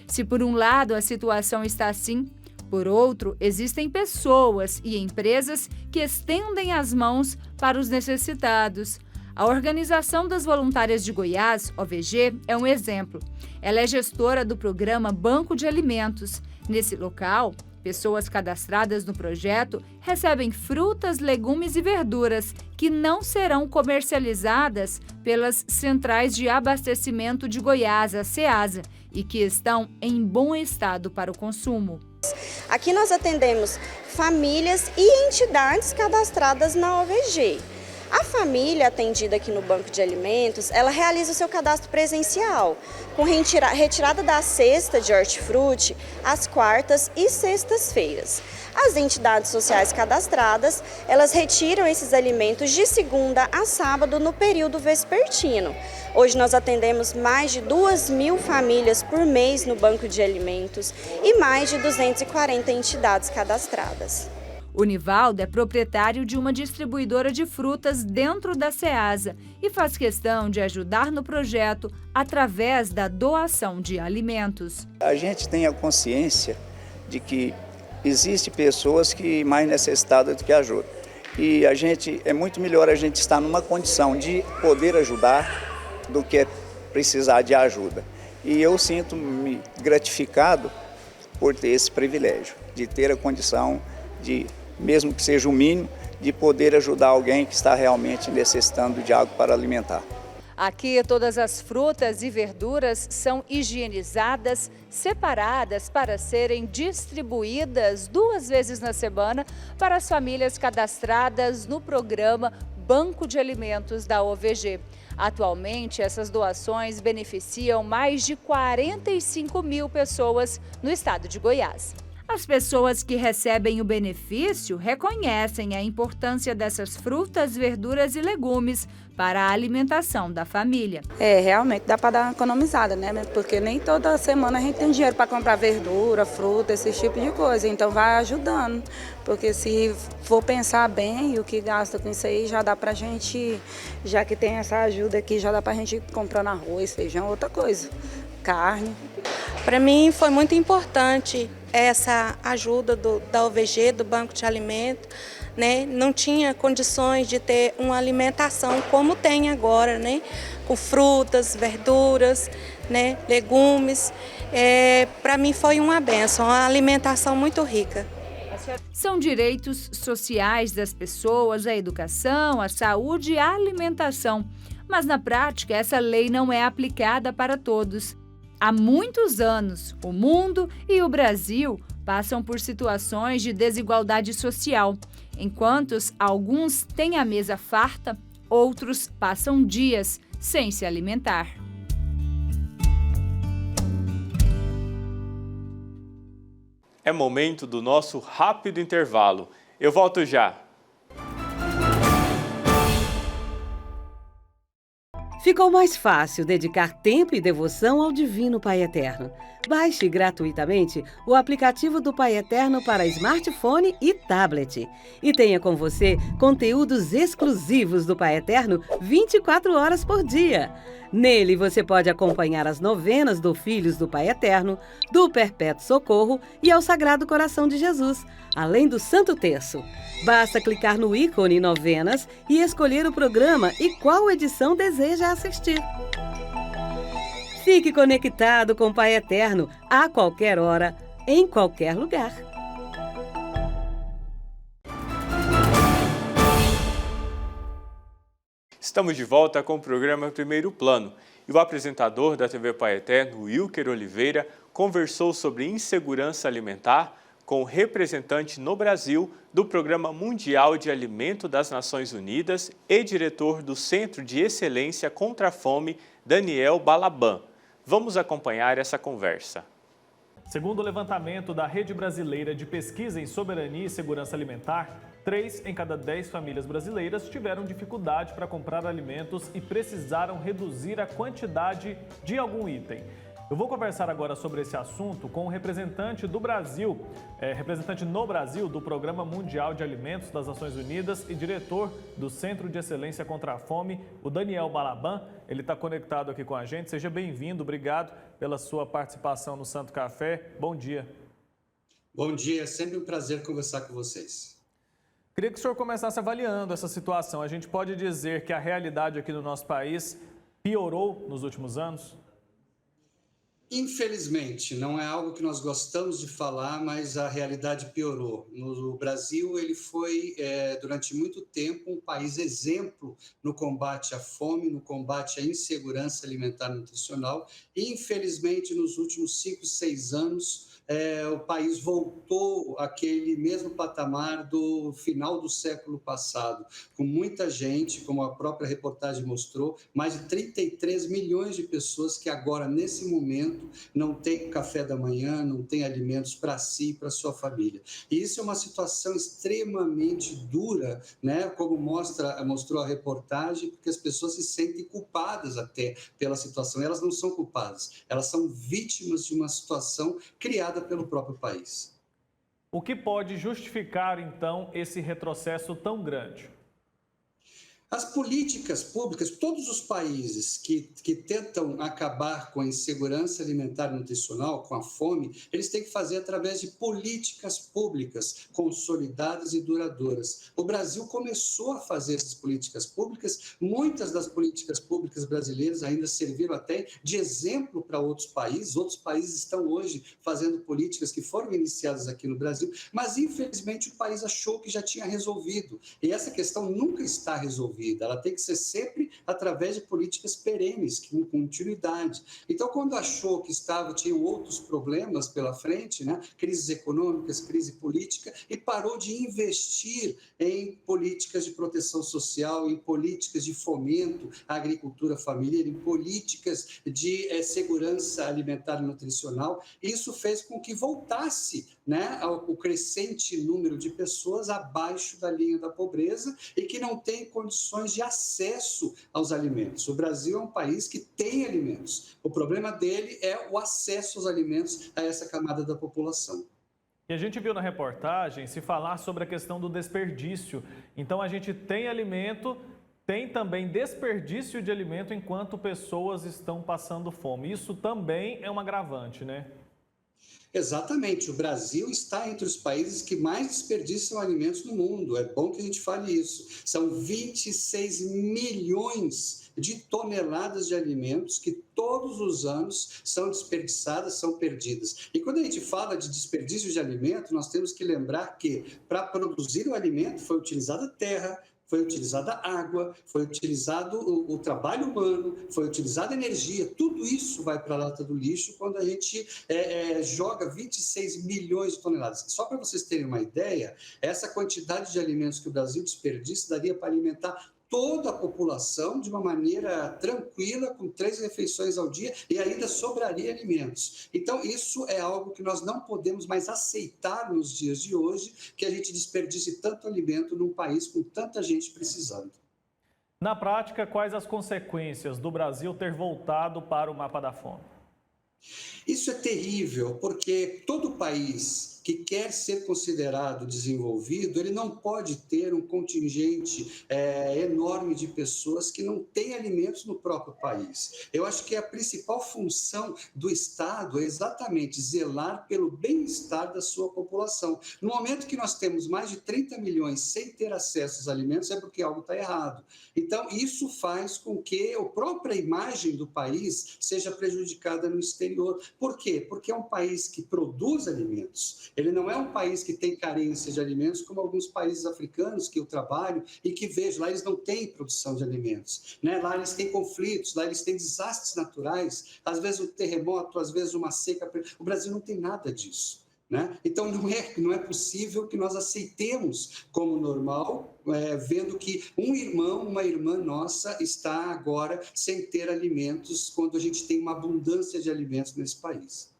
Se por um lado a situação está assim, por outro, existem pessoas e empresas que estendem as mãos para os necessitados. A Organização das Voluntárias de Goiás, OVG, é um exemplo. Ela é gestora do programa Banco de Alimentos. Nesse local, pessoas cadastradas no projeto recebem frutas, legumes e verduras que não serão comercializadas pelas Centrais de Abastecimento de Goiás, a CEASA, e que estão em bom estado para o consumo. Aqui nós atendemos famílias e entidades cadastradas na OVG. A família atendida aqui no Banco de Alimentos, ela realiza o seu cadastro presencial, com retirada da cesta de hortifruti às quartas e sextas-feiras. As entidades sociais cadastradas, elas retiram esses alimentos de segunda a sábado no período vespertino. Hoje nós atendemos mais de 2.000 famílias por mês no Banco de Alimentos e mais de 240 entidades cadastradas. O Nivaldo é proprietário de uma distribuidora de frutas dentro da CEASA e faz questão de ajudar no projeto através da doação de alimentos. A gente tem a consciência de que existem pessoas que mais necessitadas do que ajuda. E é muito melhor a gente estar numa condição de poder ajudar do que precisar de ajuda. E eu sinto-me gratificado por ter esse privilégio, de ter a condição de, mesmo que seja o mínimo, de poder ajudar alguém que está realmente necessitando de algo para alimentar. Aqui todas as frutas e verduras são higienizadas, separadas para serem distribuídas 2 vezes na semana para as famílias cadastradas no programa Banco de Alimentos da OVG. Atualmente, essas doações beneficiam mais de 45.000 pessoas no estado de Goiás. As pessoas que recebem o benefício reconhecem a importância dessas frutas, verduras e legumes para a alimentação da família. Realmente dá para dar uma economizada, né? Porque nem toda semana a gente tem dinheiro para comprar verdura, fruta, esse tipo de coisa. Então vai ajudando, porque se for pensar bem, o que gasta com isso aí já dá para a gente, já que tem essa ajuda aqui, já dá para a gente ir comprando arroz, feijão, outra coisa, carne. Para mim foi muito importante essa ajuda da OVG, do Banco de Alimentos, né? Não tinha condições de ter uma alimentação como tem agora, né? Com frutas, verduras, né? Legumes. Para mim foi uma bênção, uma alimentação muito rica. São direitos sociais das pessoas, a educação, a saúde e a alimentação. Mas na prática, essa lei não é aplicada para todos. Há muitos anos, o mundo e o Brasil passam por situações de desigualdade social. Enquanto alguns têm a mesa farta, outros passam dias sem se alimentar. É momento do nosso rápido intervalo. Eu volto já. Ficou mais fácil dedicar tempo e devoção ao Divino Pai Eterno. Baixe gratuitamente o aplicativo do Pai Eterno para smartphone e tablet. E tenha com você conteúdos exclusivos do Pai Eterno 24 horas por dia. Nele você pode acompanhar as novenas do Filhos do Pai Eterno, do Perpétuo Socorro e ao Sagrado Coração de Jesus, além do Santo Terço. Basta clicar no ícone Novenas e escolher o programa e qual edição deseja assistir. Fique conectado com o Pai Eterno a qualquer hora, em qualquer lugar. Estamos de volta com o programa Primeiro Plano. E o apresentador da TV Pai Eterno, Wilker Oliveira, conversou sobre insegurança alimentar com o representante no Brasil do Programa Mundial de Alimento das Nações Unidas e diretor do Centro de Excelência contra a Fome, Daniel Balaban. Vamos acompanhar essa conversa. Segundo o levantamento da Rede Brasileira de Pesquisa em Soberania e Segurança Alimentar, 3 em cada 10 famílias brasileiras tiveram dificuldade para comprar alimentos e precisaram reduzir a quantidade de algum item. Eu vou conversar agora sobre esse assunto com o representante do Brasil, representante no Brasil do Programa Mundial de Alimentos das Nações Unidas e diretor do Centro de Excelência contra a Fome, o Daniel Balaban. Ele está conectado aqui com a gente. Seja bem-vindo, obrigado pela sua participação no Santo Café. Bom dia. Bom dia, é sempre um prazer conversar com vocês. Queria que o senhor começasse avaliando essa situação. A gente pode dizer que a realidade aqui no nosso país piorou nos últimos anos? Infelizmente, não é algo que nós gostamos de falar, mas a realidade piorou. No Brasil, ele foi, durante muito tempo, um país exemplo no combate à fome, no combate à insegurança alimentar e nutricional. E, infelizmente, nos últimos 5, 6 anos, o país voltou àquele mesmo patamar do final do século passado, com muita gente, como a própria reportagem mostrou, mais de 33 milhões de pessoas que agora, nesse momento, não têm café da manhã, não têm alimentos para si e para sua família. E isso é uma situação extremamente dura, né? Como mostrou a reportagem, porque as pessoas se sentem culpadas até pela situação. Elas não são culpadas, elas são vítimas de uma situação criada pelo próprio país. O que pode justificar, então, esse retrocesso tão grande? As políticas públicas, todos os países que tentam acabar com a insegurança alimentar e nutricional, com a fome, eles têm que fazer através de políticas públicas consolidadas e duradouras. O Brasil começou a fazer essas políticas públicas, muitas das políticas públicas brasileiras ainda serviram até de exemplo para outros países estão hoje fazendo políticas que foram iniciadas aqui no Brasil, mas infelizmente o país achou que já tinha resolvido, e essa questão nunca está resolvida. Ela tem que ser sempre através de políticas perenes, com continuidade. Então, quando achou que tinha outros problemas pela frente, né, crises econômicas, crise política, e parou de investir em políticas de proteção social, em políticas de fomento à agricultura familiar, em políticas de segurança alimentar e nutricional, isso fez com que voltasse, né, o crescente número de pessoas abaixo da linha da pobreza e que não tem condições de acesso aos alimentos. O Brasil é um país que tem alimentos. O problema dele é o acesso aos alimentos a essa camada da população. E a gente viu na reportagem se falar sobre a questão do desperdício. Então a gente tem alimento, tem também desperdício de alimento enquanto pessoas estão passando fome. Isso também é um agravante, né? Exatamente, o Brasil está entre os países que mais desperdiçam alimentos no mundo, é bom que a gente fale isso. São 26 milhões de toneladas de alimentos que todos os anos são desperdiçadas, são perdidas. E quando a gente fala de desperdício de alimento, nós temos que lembrar que para produzir o alimento foi utilizada terra, foi utilizada água, foi utilizado o trabalho humano, foi utilizada energia, tudo isso vai para a lata do lixo quando a gente joga 26 milhões de toneladas. Só para vocês terem uma ideia, essa quantidade de alimentos que o Brasil desperdiça daria para alimentar toda a população de uma maneira tranquila, com 3 refeições ao dia e ainda sobraria alimentos. Então, isso é algo que nós não podemos mais aceitar nos dias de hoje, que a gente desperdice tanto alimento num país com tanta gente precisando. Na prática, quais as consequências do Brasil ter voltado para o mapa da fome? Isso é terrível, porque todo país que quer ser considerado desenvolvido, ele não pode ter um contingente enorme de pessoas que não têm alimentos no próprio país. Eu acho que a principal função do Estado é exatamente zelar pelo bem-estar da sua população. No momento que nós temos mais de 30 milhões sem ter acesso aos alimentos, é porque algo está errado. Então, isso faz com que a própria imagem do país seja prejudicada no exterior. Por quê? Porque é um país que produz alimentos. Ele não é um país que tem carência de alimentos, como alguns países africanos que eu trabalho e que vejo. Lá eles não têm produção de alimentos, né? Lá eles têm conflitos, lá eles têm desastres naturais, às vezes um terremoto, às vezes uma seca. O Brasil não tem nada disso, né? Então não é possível que nós aceitemos como normal, vendo que um irmão, uma irmã nossa está agora sem ter alimentos, quando a gente tem uma abundância de alimentos nesse país.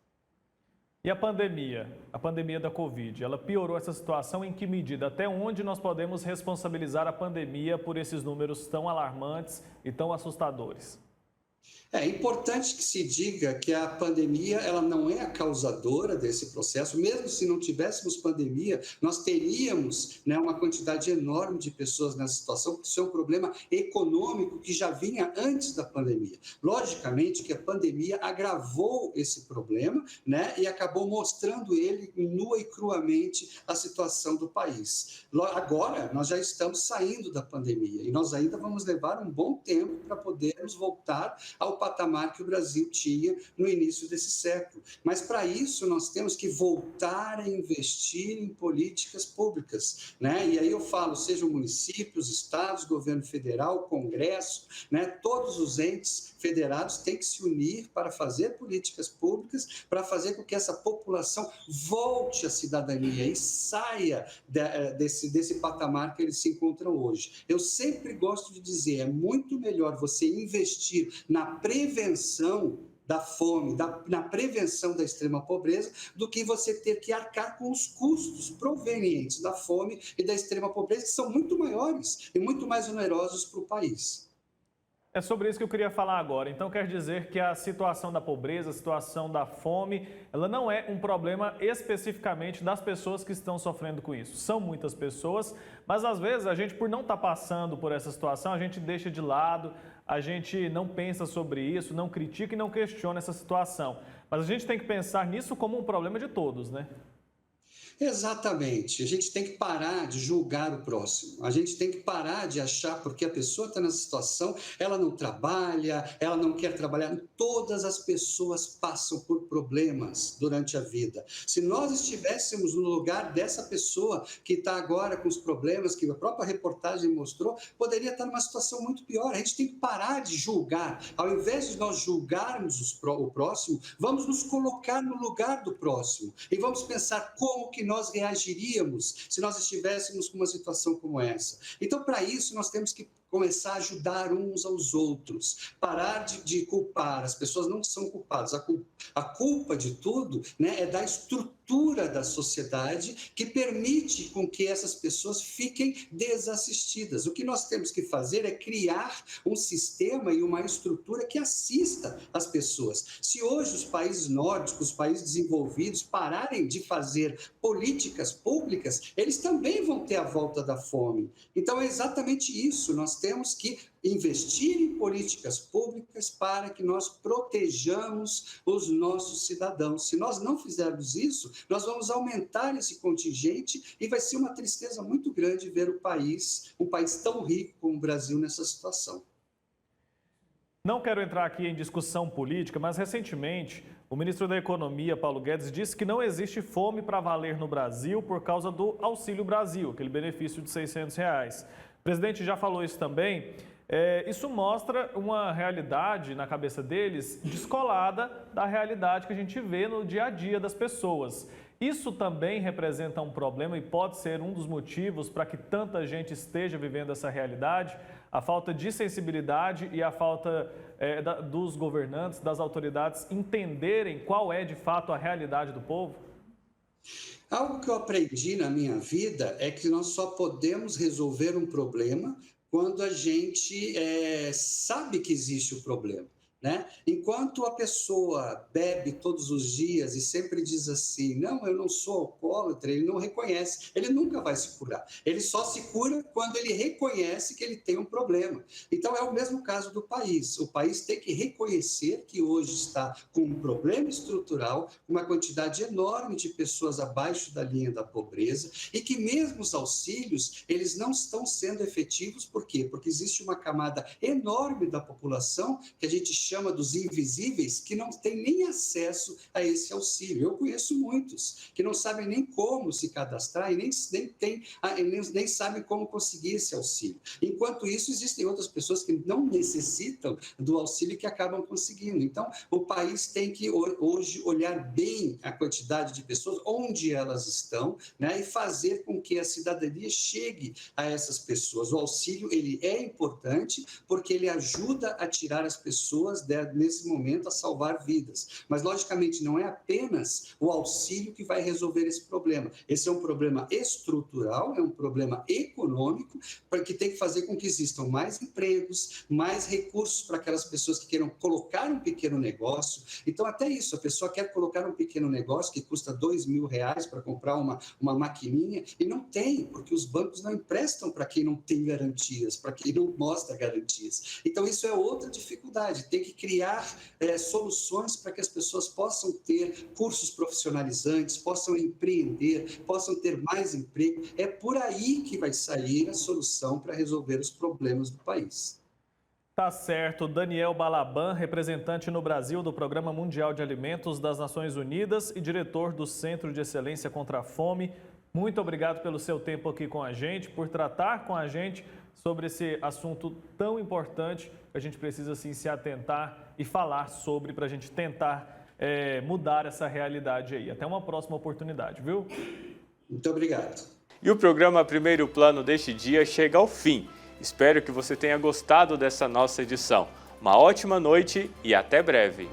E a pandemia da Covid, ela piorou essa situação em que medida? Até onde nós podemos responsabilizar a pandemia por esses números tão alarmantes e tão assustadores? É importante que se diga que a pandemia ela não é a causadora desse processo. Mesmo se não tivéssemos pandemia, nós teríamos, né, uma quantidade enorme de pessoas nessa situação, porque isso é um problema econômico que já vinha antes da pandemia. Logicamente que a pandemia agravou esse problema, né, e acabou mostrando ele nua e cruamente a situação do país. Agora, nós já estamos saindo da pandemia e nós ainda vamos levar um bom tempo para podermos voltar ao patamar que o Brasil tinha no início desse século. Mas, para isso, nós temos que voltar a investir em políticas públicas, né? E aí eu falo, sejam municípios, estados, governo federal, Congresso, né? Todos os entes federados têm que se unir para fazer políticas públicas, para fazer com que essa população volte à cidadania e saia desse patamar que eles se encontram hoje. Eu sempre gosto de dizer, é muito melhor você investir na prevenção da fome, na prevenção da extrema pobreza, do que você ter que arcar com os custos provenientes da fome e da extrema pobreza, que são muito maiores e muito mais onerosos para o país. É sobre isso que eu queria falar agora. Então, quer dizer que a situação da pobreza, a situação da fome, ela não é um problema especificamente das pessoas que estão sofrendo com isso. São muitas pessoas, mas às vezes a gente, por não estar passando por essa situação, a gente deixa de lado, a gente não pensa sobre isso, não critica e não questiona essa situação. Mas a gente tem que pensar nisso como um problema de todos, né? Exatamente. A gente tem que parar de julgar o próximo. A gente tem que parar de achar porque a pessoa está nessa situação, ela não trabalha, ela não quer trabalhar. Todas as pessoas passam por problemas durante a vida. Se nós estivéssemos no lugar dessa pessoa que está agora com os problemas que a própria reportagem mostrou, poderia estar numa situação muito pior. A gente tem que parar de julgar. Ao invés de nós julgarmos o próximo, vamos nos colocar no lugar do próximo e vamos pensar como que nós reagiríamos se nós estivéssemos com uma situação como essa. Então, para isso, nós temos que começar a ajudar uns aos outros, parar de culpar. As pessoas não são culpadas. A culpa de tudo, né, é da estrutura da sociedade que permite com que essas pessoas fiquem desassistidas. O que nós temos que fazer é criar um sistema e uma estrutura que assista as pessoas. Se hoje os países nórdicos, os países desenvolvidos pararem de fazer políticas públicas, eles também vão ter a volta da fome. Então é exatamente isso. Nós temos que investir em políticas públicas para que nós protejamos os nossos cidadãos. Se nós não fizermos isso, nós vamos aumentar esse contingente e vai ser uma tristeza muito grande ver um país tão rico como o Brasil nessa situação. Não quero entrar aqui em discussão política, mas recentemente o ministro da Economia, Paulo Guedes, disse que não existe fome para valer no Brasil por causa do Auxílio Brasil, aquele benefício de R$600. O presidente já falou isso também. Isso mostra uma realidade na cabeça deles descolada da realidade que a gente vê no dia a dia das pessoas. Isso também representa um problema e pode ser um dos motivos para que tanta gente esteja vivendo essa realidade? A falta de sensibilidade e a falta dos governantes, das autoridades entenderem qual é de fato a realidade do povo? Algo que eu aprendi na minha vida é que nós só podemos resolver um problema quando a gente sabe que existe o problema. Né? Enquanto a pessoa bebe todos os dias e sempre diz assim, não, eu não sou alcoólatra, ele não reconhece, ele nunca vai se curar. Ele só se cura quando ele reconhece que ele tem um problema. Então é o mesmo caso do país. O país tem que reconhecer que hoje está com um problema estrutural, uma quantidade enorme de pessoas abaixo da linha da pobreza e que mesmo os auxílios, eles não estão sendo efetivos. Por quê? Porque existe uma camada enorme da população que a gente chama dos invisíveis, que não tem nem acesso a esse auxílio. Eu conheço muitos que não sabem nem como se cadastrar e nem sabem como conseguir esse auxílio. Enquanto isso, existem outras pessoas que não necessitam do auxílio e que acabam conseguindo. Então, o país tem que hoje olhar bem a quantidade de pessoas, onde elas estão, né, e fazer com que a cidadania chegue a essas pessoas. O auxílio, ele é importante porque ele ajuda a tirar as pessoas nesse momento a salvar vidas. Mas, logicamente, não é apenas o auxílio que vai resolver esse problema. Esse é um problema estrutural, é um problema econômico, que tem que fazer com que existam mais empregos, mais recursos para aquelas pessoas que queiram colocar um pequeno negócio. Então, até isso, a pessoa quer colocar um pequeno negócio que custa R$2.000 para comprar uma maquininha e não tem, porque os bancos não emprestam para quem não tem garantias, para quem não mostra garantias. Então, isso é outra dificuldade. Tem que criar soluções para que as pessoas possam ter cursos profissionalizantes, possam empreender, possam ter mais emprego. É por aí que vai sair a solução para resolver os problemas do país. Tá certo. Daniel Balaban, representante no Brasil do Programa Mundial de Alimentos das Nações Unidas e diretor do Centro de Excelência contra a Fome. Muito obrigado pelo seu tempo aqui com a gente, por tratar com a gente sobre esse assunto tão importante que a gente precisa sim, se atentar e falar sobre para a gente tentar mudar essa realidade aí. Até uma próxima oportunidade, viu? Muito obrigado. E o programa Primeiro Plano deste dia chega ao fim. Espero que você tenha gostado dessa nossa edição. Uma ótima noite e até breve.